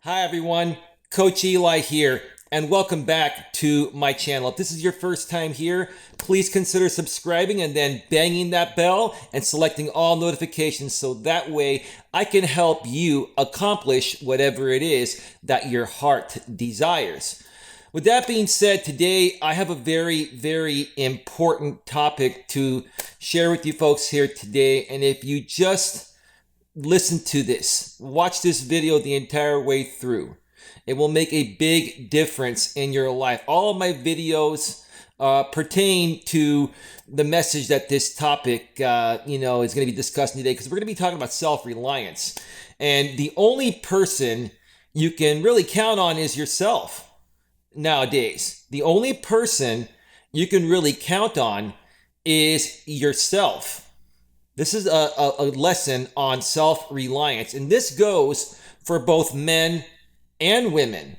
Hi everyone, Coach Eli here, and welcome back to my channel. If this is your first time here, please consider subscribing and then banging that bell and selecting all notifications so that way I can help you accomplish whatever it is that your heart desires. With that being said, today I have a very important topic to share with you folks here today, and if you just listen to this, watch this video the entire way through, it will make a big difference in your life. All of my videos pertain to the message that this topic is going to be discussing today, because we're going to be talking about self-reliance, and the only person you can really count on is yourself. Nowadays, the only person you can really count on is yourself. This is a lesson on self-reliance, and this goes for both men and women.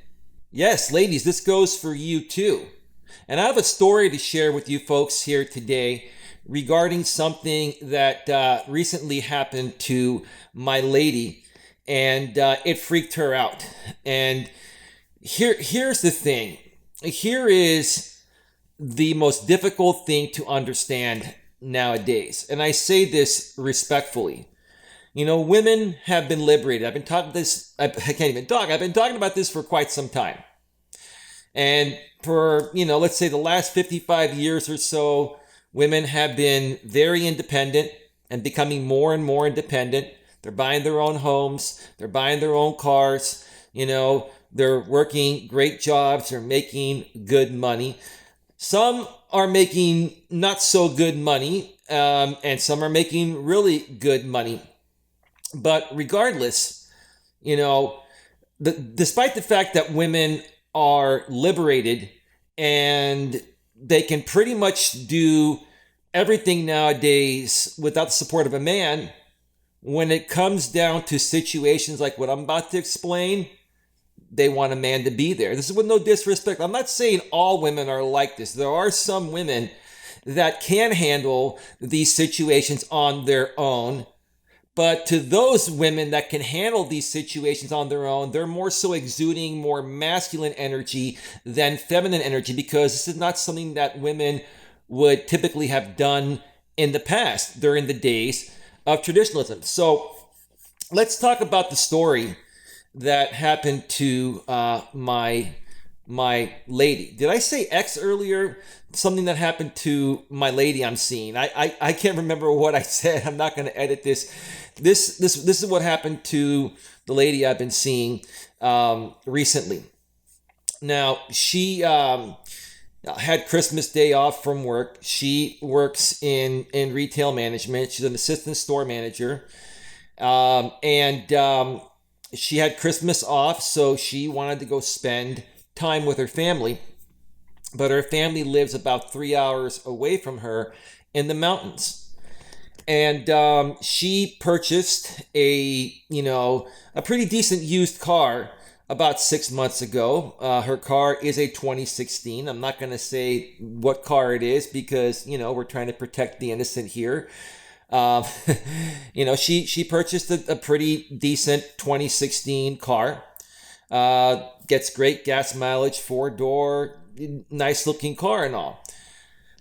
Yes, ladies, this goes for you too. And I have a story to share with you folks here today regarding something that recently happened to my lady, and it freaked her out. And here's the thing. Here is the most difficult thing to understand nowadays, and I say this respectfully. Women have been liberated. I've been talking this. I can't even talk. I've been talking about this for quite some time, and for let's say the last 55 years or so, women have been very independent and becoming more and more independent. They're buying their own homes. They're buying their own cars. They're working great jobs. They're making good money. Some are making not so good money, and some are making really good money. But regardless, despite the fact that women are liberated and they can pretty much do everything nowadays without the support of a man, when it comes down to situations like what I'm about to explain, they want a man to be there. This is with no disrespect. I'm not saying all women are like this. There are some women that can handle these situations on their own. But to those women that can handle these situations on their own, they're more so exuding more masculine energy than feminine energy, because this is not something that women would typically have done in the past during the days of traditionalism. So let's talk about the story that happened to my lady. Did I say ex earlier? Something that happened to my lady I'm seeing. I can't remember what I said. I'm not going to edit this. This is what happened to the lady I've been seeing recently. Now, she had Christmas Day off from work. She works in retail management. She's an assistant store manager. And she had Christmas off, so she wanted to go spend time with her family. But her family lives about 3 hours away from her in the mountains. And she purchased a pretty decent used car about 6 months ago. Her car is a 2016. I'm not going to say what car it is because, we're trying to protect the innocent here. She purchased a pretty decent 2016 car. Gets great gas mileage, 4-door, nice looking car and all.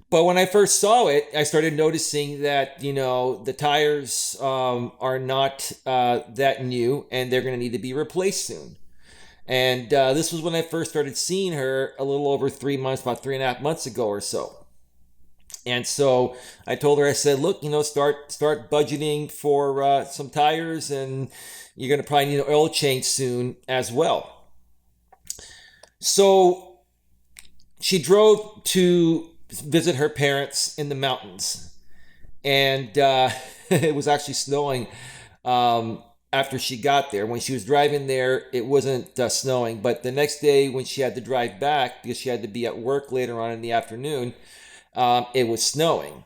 But when I first saw it, I started noticing that, the tires are not that new, and they're going to need to be replaced soon. And this was when I first started seeing her a little over 3 months, about 3.5 months ago or so. And so I told her, I said, look, start budgeting for some tires, and you're going to probably need an oil change soon as well. So she drove to visit her parents in the mountains, and it was actually snowing after she got there. When she was driving there, it wasn't snowing, but the next day when she had to drive back because she had to be at work later on in the afternoon, it was snowing.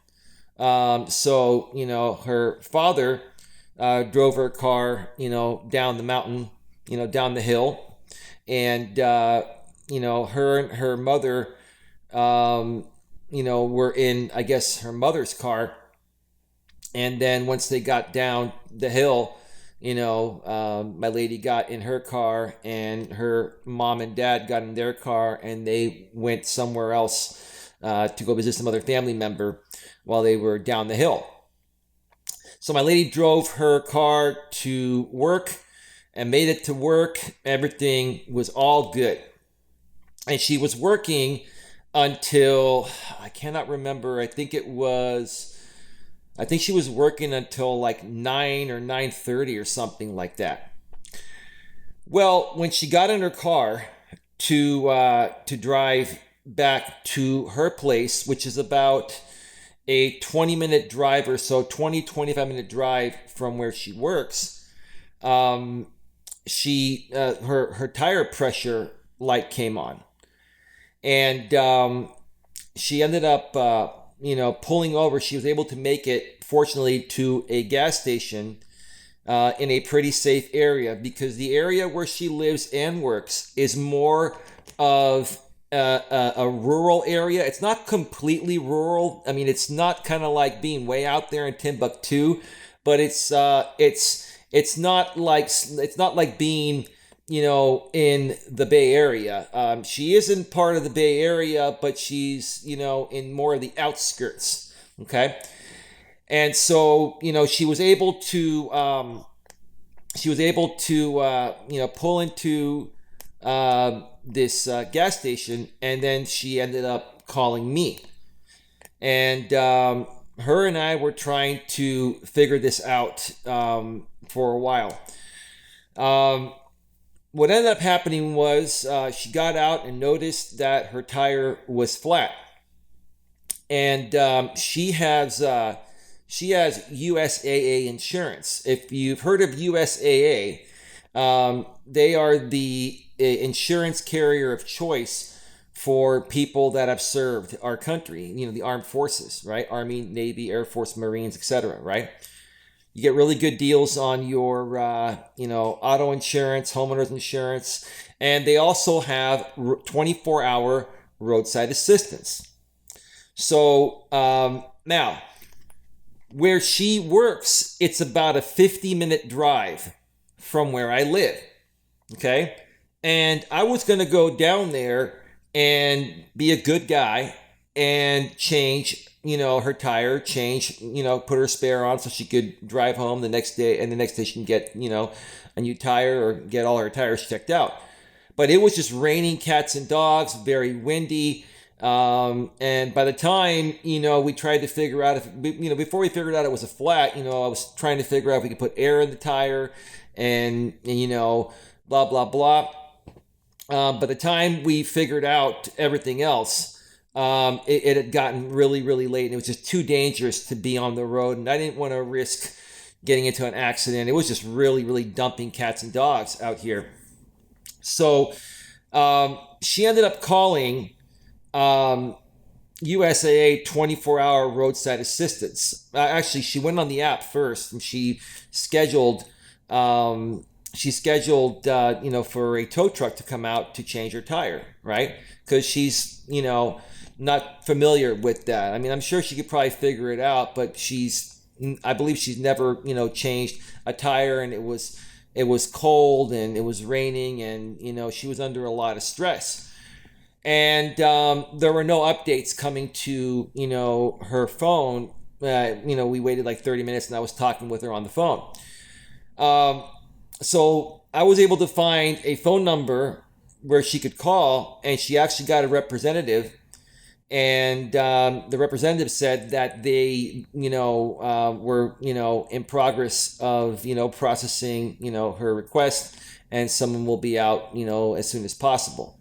So her father drove her car, down the mountain, down the hill, and her and her mother, were in, I guess, her mother's car. And then once they got down the hill, my lady got in her car and her mom and dad got in their car and they went somewhere else to go visit some other family member while they were down the hill. So my lady drove her car to work and made it to work. Everything was all good. And she was working until, I cannot remember, I think she was working until like 9 or 9:30 or something like that. Well, when she got in her car to drive back to her place, which is about a 20-minute drive or so, 25-minute drive from where she works, her tire pressure light came on. And she ended up, pulling over. She was able to make it, fortunately, to a gas station in a pretty safe area, because the area where she lives and works is more of a rural area. It's not completely rural. I mean, it's not kind of like being way out there in Timbuktu, but it's not like being in the Bay Area. She isn't part of the Bay Area, but she's, in more of the outskirts. Okay. And so, she was able to pull into this gas station, and then she ended up calling me. And her and I were trying to figure this out for a while. What ended up happening was she got out and noticed that her tire was flat. And she has USAA insurance. If you've heard of USAA, they are the insurance carrier of choice for people that have served our country, the armed forces, right? Army, Navy, Air Force, Marines, etc., right? You get really good deals on your, auto insurance, homeowners insurance, and they also have 24-hour roadside assistance. So now, where she works, it's about a 50-minute drive from where I live, okay? And I was going to go down there and be a good guy and change her tire, put her spare on so she could drive home the next day, and the next day she can get, a new tire or get all her tires checked out. But it was just raining cats and dogs, very windy. And by the time, we tried to figure out before we figured out it was a flat, I was trying to figure out if we could put air in the tire and blah, blah, blah. By the time we figured out everything else, it had gotten really, really late, and it was just too dangerous to be on the road, and I didn't want to risk getting into an accident. It was just really, really dumping cats and dogs out here. So she ended up calling USAA 24-hour roadside assistance. Actually, she went on the app first, and she scheduled for a tow truck to come out to change her tire, right? Because she's, not familiar with that. I mean, I'm sure she could probably figure it out, but I believe she's never, changed a tire, and it was cold and it was raining, and, she was under a lot of stress. And there were no updates coming to, her phone. We waited like 30 minutes, and I was talking with her on the phone. So I was able to find a phone number where she could call, and she actually got a representative. And the representative said that they, were, in progress of, processing, her request, and someone will be out, as soon as possible.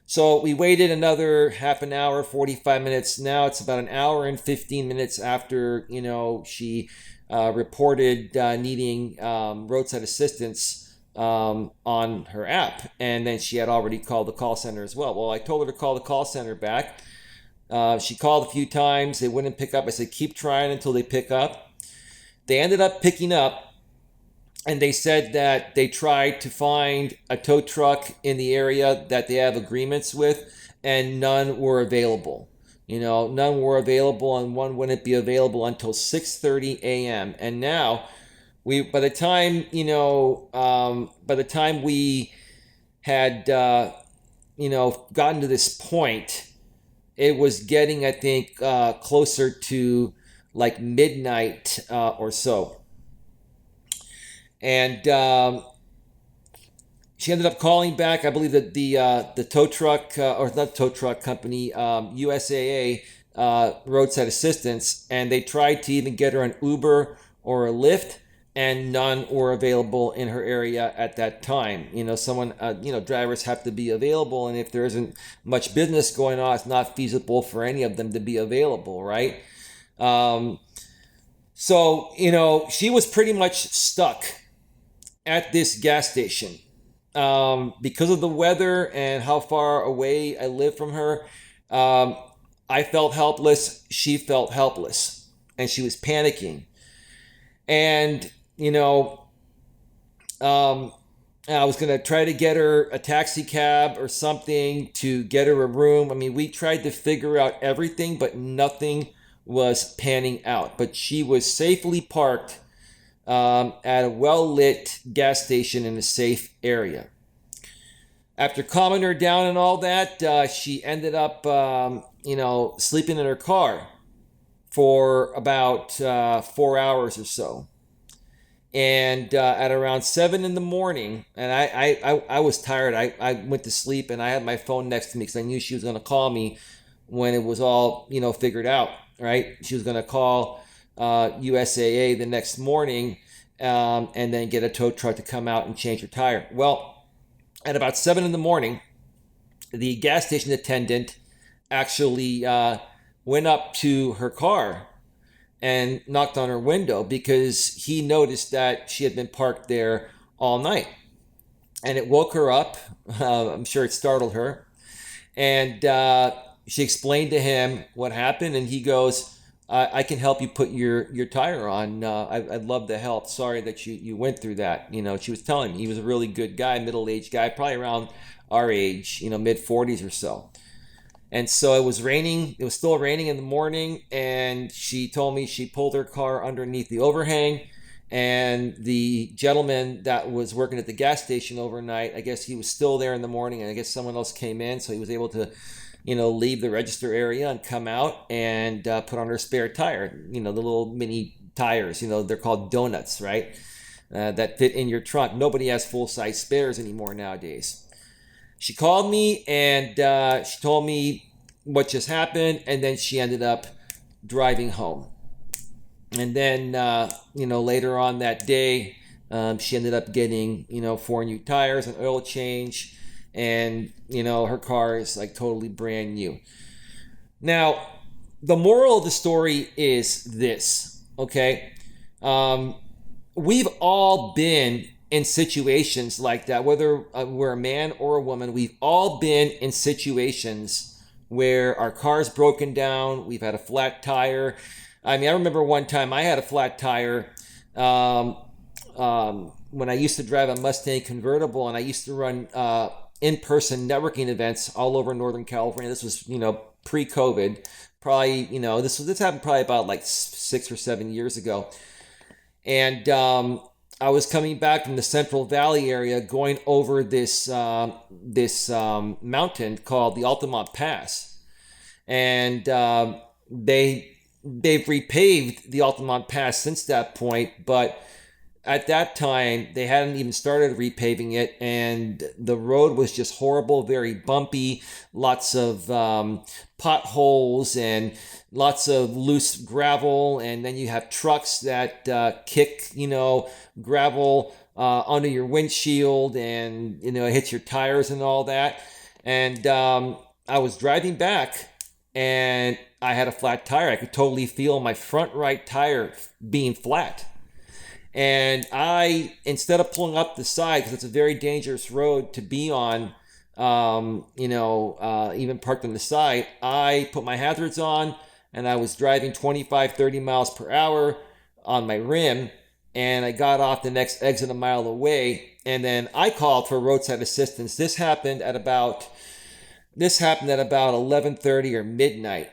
So we waited another half an hour, 45 minutes. Now it's about an hour and 15 minutes after, she reported needing roadside assistance on her app. And then she had already called the call center as well. Well, I told her to call the call center back. She called a few times. They wouldn't pick up. I said, keep trying until they pick up. They ended up picking up. And they said that they tried to find a tow truck in the area that they have agreements with, and none were available. None were available, and one wouldn't be available until 6:30 a.m. And now by the time, by the time we had, gotten to this point, it was getting, I think, closer to like midnight or so. And she ended up calling back. I believe that the tow truck, or not tow truck company, USAA, roadside assistance, and they tried to even get her an Uber or a Lyft, and none were available in her area at that time. Drivers have to be available, and if there isn't much business going on, it's not feasible for any of them to be available, right? So, she was pretty much stuck at this gas station. Because of the weather and how far away I live from her, I felt helpless. She felt helpless, and she was panicking. And, I was going to try to get her a taxi cab or something to get her a room. I mean, we tried to figure out everything, but nothing was panning out. But she was safely parked at a well-lit gas station in a safe area. After calming her down and all that, she ended up, sleeping in her car for about 4 hours or so. And at around 7 in the morning, and I was tired. I went to sleep, and I had my phone next to me because I knew she was going to call me when it was all, figured out, right? She was going to call USAA the next morning, and then get a tow truck to come out and change her tire. Well, at about 7 in the morning, the gas station attendant actually went up to her car and knocked on her window because he noticed that she had been parked there all night. And it woke her up. I'm sure it startled her. And she explained to him what happened, and he goes, I can help you put your tire on. I'd love to help. Sorry that you went through that. She was telling me he was a really good guy, middle-aged guy, probably around our age, mid-40s or so. And so it was raining. It was still raining in the morning, and she told me she pulled her car underneath the overhang, and the gentleman that was working at the gas station overnight, I guess he was still there in the morning, and I guess someone else came in, so he was able to leave the register area and come out and put on her spare tire. The little mini tires, they're called donuts, right? That fit in your trunk. Nobody has full-size spares anymore nowadays. She called me, and she told me what just happened, and then she ended up driving home. And then, later on that day, she ended up getting, 4 new tires, an oil change, and, her car is like totally brand new. Now, the moral of the story is this, okay? We've all been in situations like that, whether we're a man or a woman. We've all been in situations where our car's broken down, we've had a flat tire. I mean, I remember one time I had a flat tire when I used to drive a Mustang convertible, and I used to run in-person networking events all over Northern California. This was, pre-COVID. Probably, this happened probably about like 6 or 7 years ago. And I was coming back from the Central Valley area, going over this mountain called the Altamont Pass, and they've repaved the Altamont Pass since that point, but at that time they hadn't even started repaving it, and the road was just horrible, very bumpy, lots of potholes and lots of loose gravel, and then you have trucks that kick, gravel under your windshield, and it hits your tires and all that. And I was driving back, and I had a flat tire. I could totally feel my front right tire being flat. And I, instead of pulling up the side, because it's a very dangerous road to be on, even parked on the side, I put my hazards on, and I was driving 25, 30 miles per hour on my rim, and I got off the next exit a mile away, and then I called for roadside assistance. This happened at about 11:30 or midnight.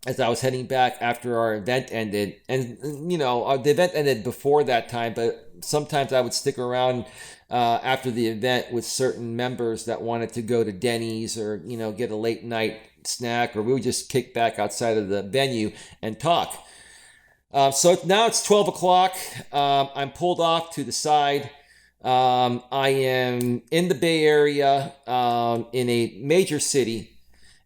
as I was heading back after our event ended. And, the event ended before that time, but sometimes I would stick around after the event with certain members that wanted to go to Denny's or, get a late night snack, or we would just kick back outside of the venue and talk. So now it's 12 o'clock. I'm pulled off to the side. I am in the Bay Area in a major city.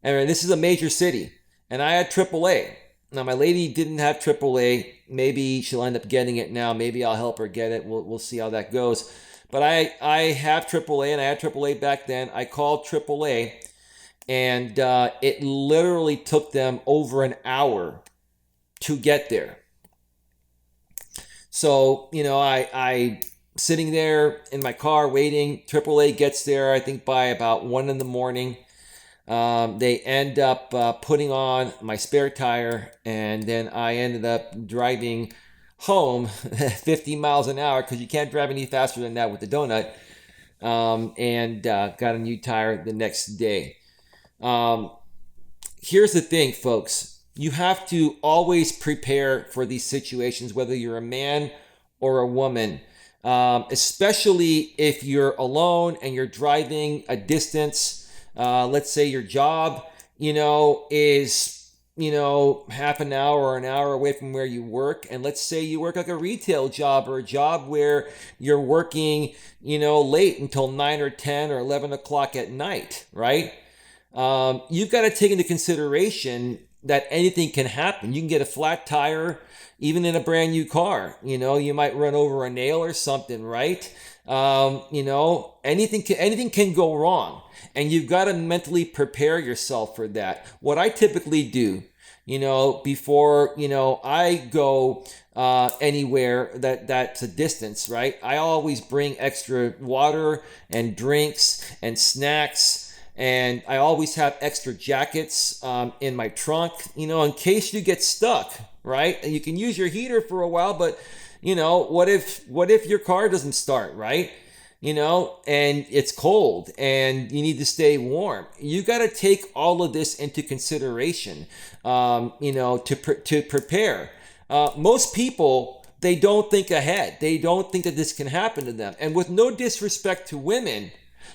And this is a major city. And I had AAA. Now, my lady didn't have AAA. Maybe she'll end up getting it now. Maybe I'll help her get it. We'll see how that goes. But I have AAA, and I had AAA back then. I called AAA, and it literally took them over an hour to get there. So, I sitting there in my car waiting. AAA gets there, I think, by about 1 a.m. They end up putting on my spare tire, and then I ended up driving home 50 miles an hour, because you can't drive any faster than that with the donut, and got a new tire the next day. Here's the thing, folks. You have to always prepare for these situations, whether you're a man or a woman, especially if you're alone and you're driving a distance. Let's say your job, is, half an hour or an hour away from where you work. And let's say you work like a retail job, or a job where you're working, late until 9 or 10 or 11 o'clock at night, right? You've got to take into consideration that anything can happen. You can get a flat tire, even in a brand new car. You might run over a nail or something, right? Anything can go wrong, and you've got to mentally prepare yourself for that. What I typically do, before, I go anywhere that's a distance, right? I always bring extra water and drinks and snacks. And I always have extra jackets in my trunk, in case you get stuck, right? And you can use your heater for a while, but, what if your car doesn't start, right? And it's cold and you need to stay warm. You got to take all of this into consideration, to prepare. Most people, they don't think ahead. They don't think that this can happen to them. And with no disrespect to women,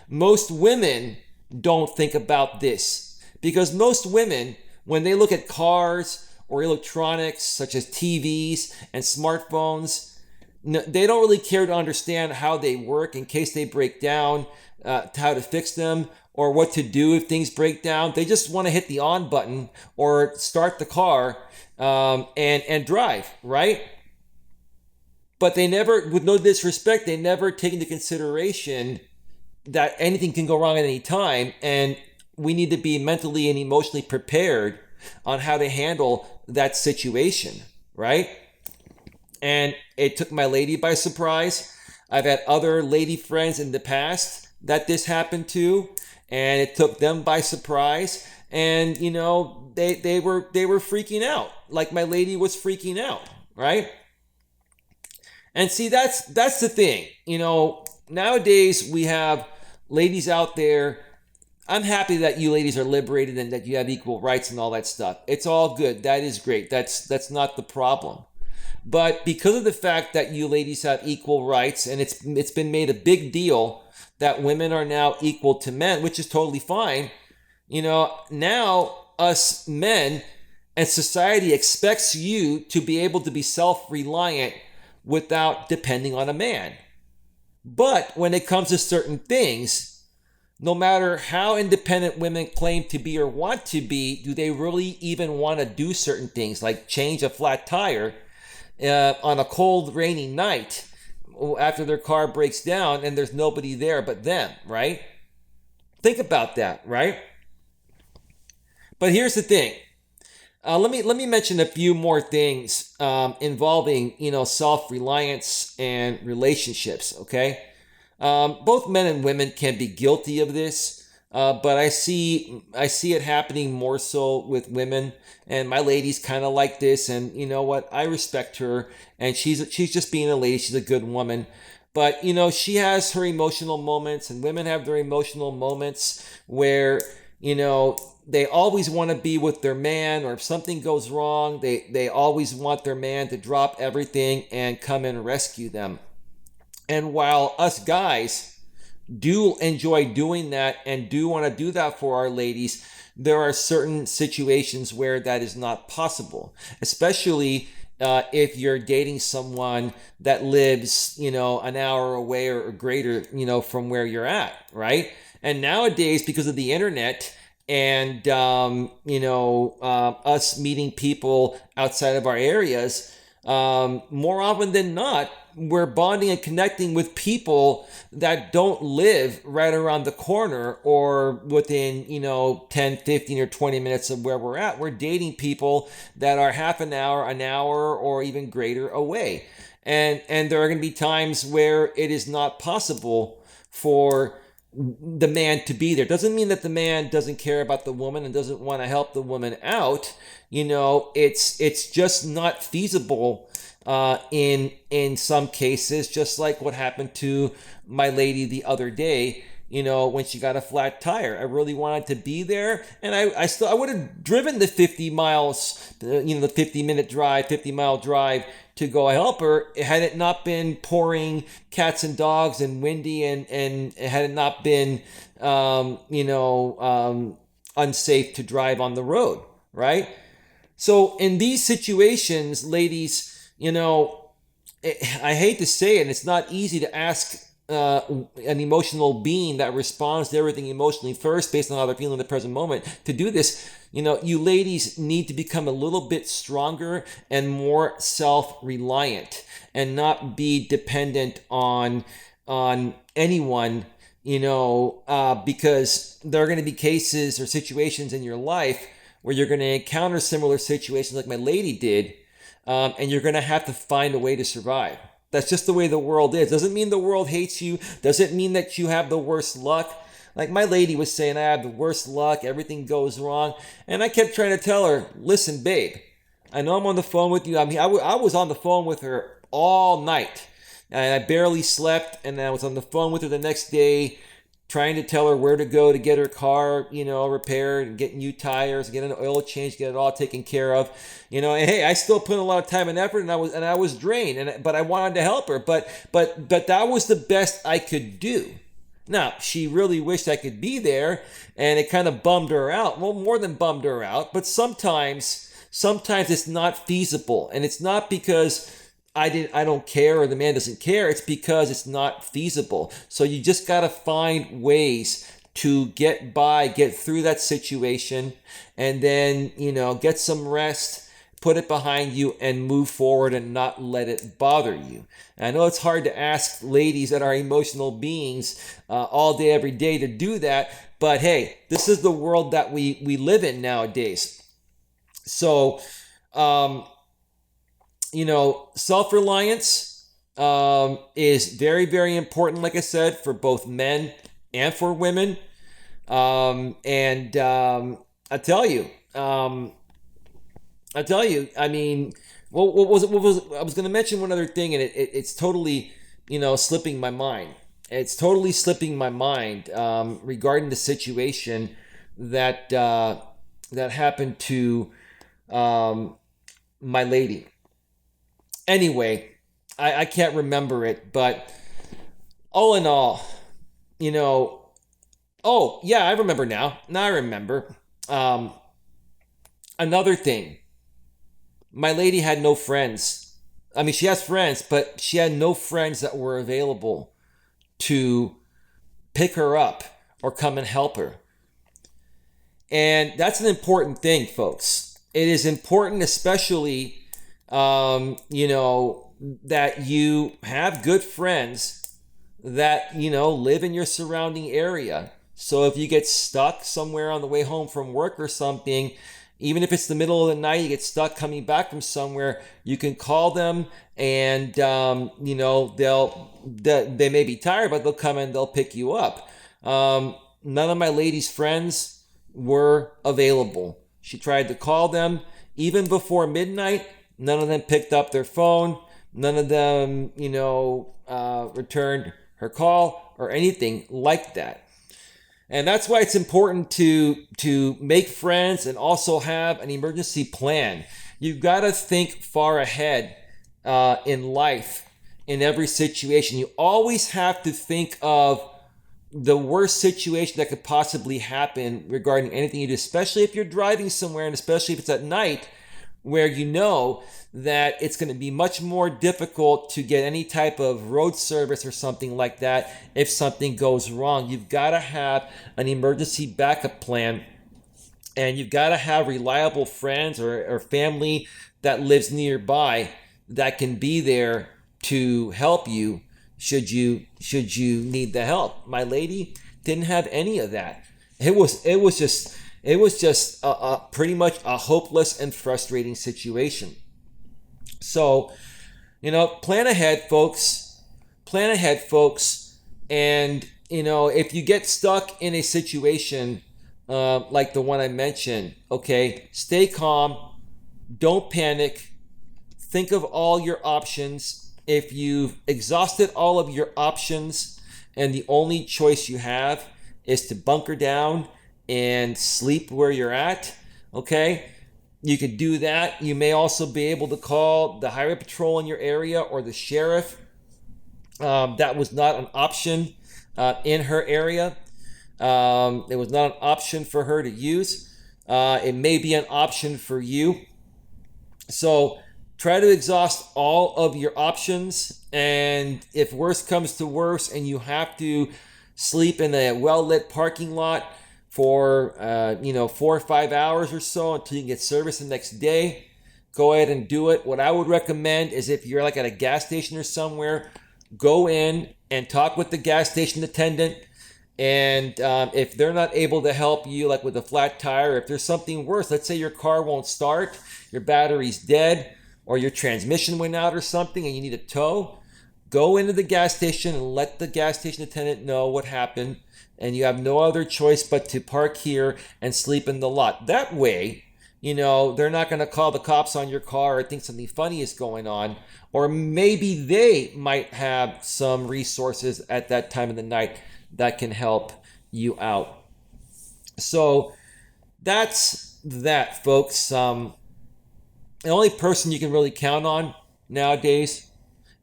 most women don't think about this, because most women, when they look at cars or electronics such as TVs and smartphones, they don't really care to understand how they work in case they break down, how to fix them, or what to do if things break down. They just want to hit the on button or start the car and drive, right? But they never, with no disrespect, they never take into consideration that anything can go wrong at any time, and we need to be mentally and emotionally prepared on how to handle that situation, right? And it took my lady by surprise. I've had other lady friends in the past that this happened to, and it took them by surprise. And they were freaking out, like my lady was freaking out, right? And see, that's the thing. Nowadays we have ladies out there. I'm happy that you ladies are liberated and that you have equal rights and all that stuff. It's all good. That is great. That's not the problem. But because of the fact that you ladies have equal rights, and it's been made a big deal that women are now equal to men, which is totally fine. Now us men and society expects you to be able to be self-reliant without depending on a man. But when it comes to certain things, no matter how independent women claim to be or want to be, do they really even want to do certain things, like change a flat tire on a cold, rainy night after their car breaks down and there's nobody there but them, right? Think about that, right? But here's the thing. Let me mention a few more things involving self-reliance and relationships. Okay, both men and women can be guilty of this, but I see it happening more so with women. And my lady's kind of like this, and you know what? I respect her, and she's just being a lady. She's a good woman. But she has her emotional moments, and women have their emotional moments where they always want to be with their man, or if something goes wrong, they always want their man to drop everything and come and rescue them. And while us guys do enjoy doing that and do want to do that for our ladies, there are certain situations where that is not possible, especially if you're dating someone that lives, an hour away or greater, from where you're at, right? And nowadays, because of the internet and, us meeting people outside of our areas, more often than not, we're bonding and connecting with people that don't live right around the corner or within, 10, 15, or 20 minutes of where we're at. We're dating people that are half an hour, or even greater away. And there are going to be times where it is not possible for the man to be there. Doesn't mean that the man doesn't care about the woman and doesn't want to help the woman out. It's just not feasible in some cases, just like what happened to my lady the other day, when she got a flat tire. I really wanted to be there, and I would have driven the 50 miles, the 50-mile drive to go help her, had it not been pouring cats and dogs and windy, and had it not been unsafe to drive on the road, right? So in these situations, ladies, I hate to say it, and it's not easy to ask an emotional being that responds to everything emotionally first based on how they're feeling in the present moment to do this. You ladies need to become a little bit stronger and more self-reliant and not be dependent on anyone, because there are going to be cases or situations in your life where you're going to encounter similar situations like my lady did, and you're going to have to find a way to survive. That's just the way the world is. Doesn't mean the world hates you. Doesn't mean that you have the worst luck. Like my lady was saying, I have the worst luck. Everything goes wrong. And I kept trying to tell her, listen, babe, I know I'm on the phone with you. I was on the phone with her all night. And I barely slept. And I was on the phone with her the next day, trying to tell her where to go to get her car, repaired, and get new tires, get an oil change, get it all taken care of, and hey, I still put in a lot of time and effort, and I was drained, but I wanted to help her, but that was the best I could do. Now, she really wished I could be there, and it kind of bummed her out. Well, more than bummed her out, but sometimes it's not feasible, and it's not because I don't care or the man doesn't care. It's because it's not feasible. So you just got to find ways to get through that situation, and then, get some rest, put it behind you, and move forward and not let it bother you. And I know it's hard to ask ladies that are emotional beings all day, every day to do that, but hey, this is the world that we live in nowadays. So, self-reliance is very, very important, like I said, for both men and for women. I tell you, I mean, what was I was going to mention one other thing, and it's totally, slipping my mind. It's totally slipping my mind regarding the situation that happened to my lady. Anyway, I can't remember it, but all in all, oh yeah, I remember now. Now I remember. Another thing, my lady had no friends. I mean, she has friends, but she had no friends that were available to pick her up or come and help her. And that's an important thing, folks. It is important, especially that you have good friends that, live in your surrounding area. So if you get stuck somewhere on the way home from work or something, even if it's the middle of the night, you get stuck coming back from somewhere, you can call them, and, they may be tired, but they'll come and they'll pick you up. None of my lady's friends were available. She tried to call them even before midnight. None of them picked up their phone. None of them, returned her call or anything like that. And that's why it's important to make friends and also have an emergency plan. You've got to think far ahead in life, in every situation. You always have to think of the worst situation that could possibly happen regarding anything you do, especially if you're driving somewhere, and especially if it's at night, where you know that it's going to be much more difficult to get any type of road service or something like that if something goes wrong. You've got to have an emergency backup plan, and you've got to have reliable friends or family that lives nearby that can be there to help you should you need the help. My lady didn't have any of that. It was just pretty much a hopeless and frustrating situation. So, plan ahead, folks. Plan ahead, folks. And, if you get stuck in a situation like the one I mentioned, okay, stay calm. Don't panic. Think of all your options. If you've exhausted all of your options and the only choice you have is to bunker down and sleep where you're at, okay, you could do that. You may also be able to call the highway patrol in your area or the sheriff. That was not an option in her area. It was not an option for her to use. It may be an option for you. So try to exhaust all of your options. And if worse comes to worse and you have to sleep in a well-lit parking lot for 4 or 5 hours or so until you can get service the next day, go ahead and do it. What I would recommend is, if you're like at a gas station or somewhere, go in and talk with the gas station attendant. And if they're not able to help you, like with a flat tire, if there's something worse, let's say your car won't start, your battery's dead, or your transmission went out or something and you need a tow, go into the gas station and let the gas station attendant know what happened, and you have no other choice but to park here and sleep in the lot. That way, they're not going to call the cops on your car or think something funny is going on, or maybe they might have some resources at that time of the night that can help you out. So that's that, folks. The only person you can really count on nowadays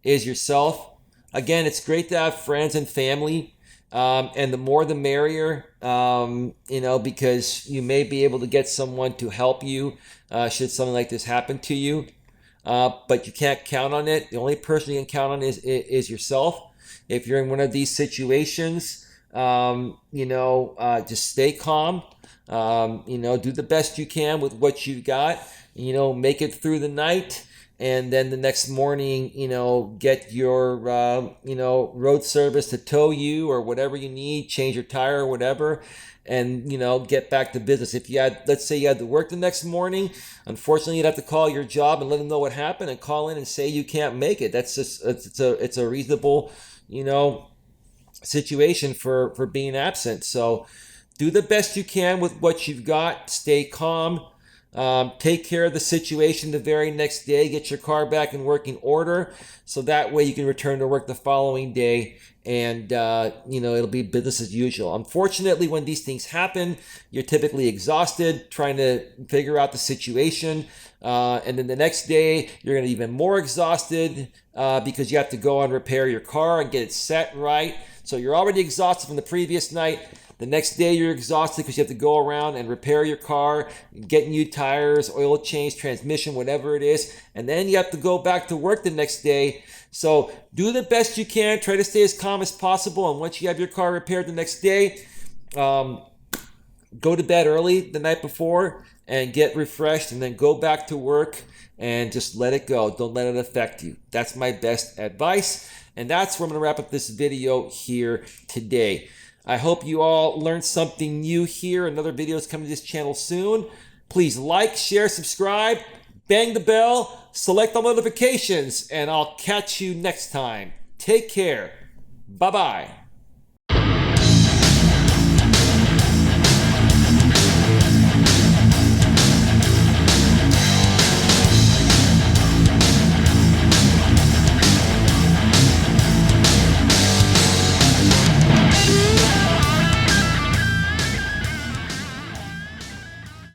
is yourself. Again, it's great to have friends and family, and the more the merrier, because you may be able to get someone to help you should something like this happen to you, but you can't count on it. The only person you can count on is yourself. If you're in one of these situations, just stay calm. Do the best you can with what you've got. Make it through the night, and then the next morning, get your, road service to tow you or whatever you need, change your tire or whatever, and, get back to business. If let's say you had to work the next morning, unfortunately, you'd have to call your job and let them know what happened and call in and say you can't make it. That's just, it's a reasonable, situation for being absent. So do the best you can with what you've got. Stay calm. Take care of the situation the very next day. Get your car back in working order, so that way you can return to work the following day, and it'll be business as usual. Unfortunately, when these things happen, you're typically exhausted trying to figure out the situation, and then the next day you're going to be even more exhausted because you have to go and repair your car and get it set right. So you're already exhausted from the previous night. The next day you're exhausted because you have to go around and repair your car, get new tires, oil change, transmission, whatever it is. And then you have to go back to work the next day. So do the best you can. Try to stay as calm as possible. And once you have your car repaired the next day, go to bed early the night before and get refreshed, and then go back to work and just let it go. Don't let it affect you. That's my best advice. And that's where I'm going to wrap up this video here today. I hope you all learned something new here. Another video is coming to this channel soon. Please like, share, subscribe, bang the bell, select all notifications, and I'll catch you next time. Take care. Bye-bye.